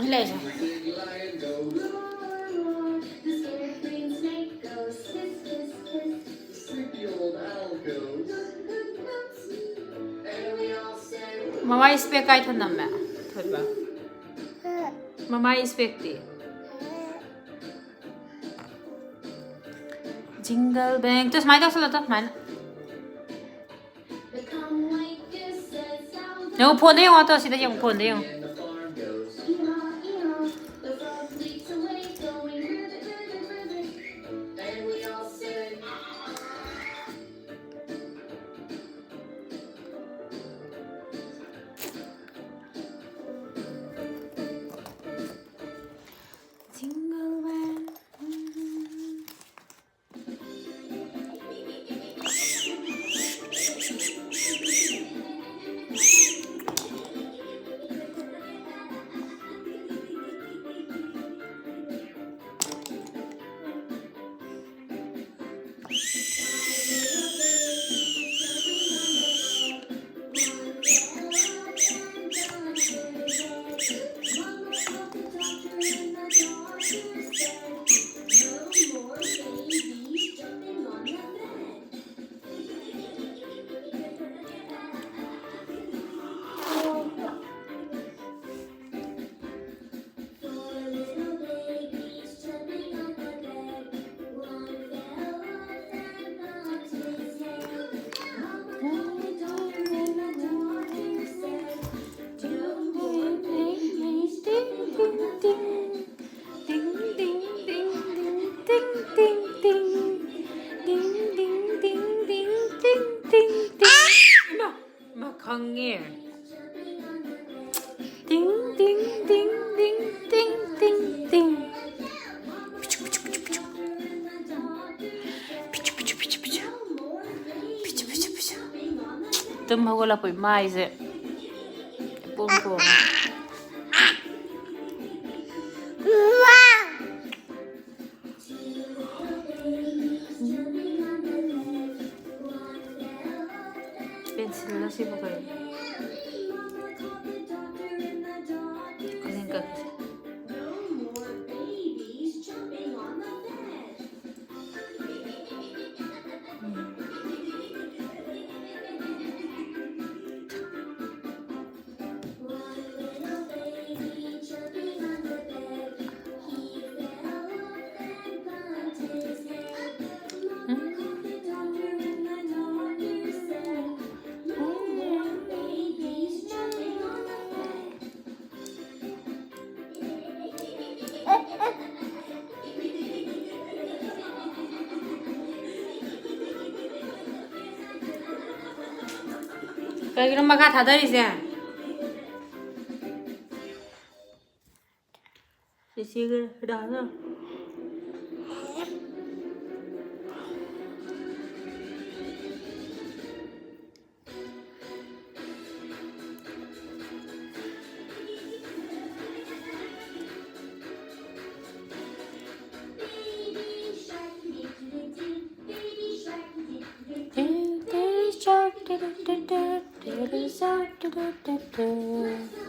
Lezen. Mama ispek काय थांबा मैं थोड़ा Mama ispek ती Jingle bang terus main terus lah main Yung phone na yung auto sida yung phone na yung 강해. 띵띵띵띵띵띵띵띵. 피추피추피추피추. 피추피추피추피추. 피추피추피추. 뜸하고 라고 마 이제. 뽕뽕. 펜슬로 씹어가요. 그 생각. 그럼 막 다 다리세. 시식을 하다가 Baby shark, do do do do do do shark, do do do do.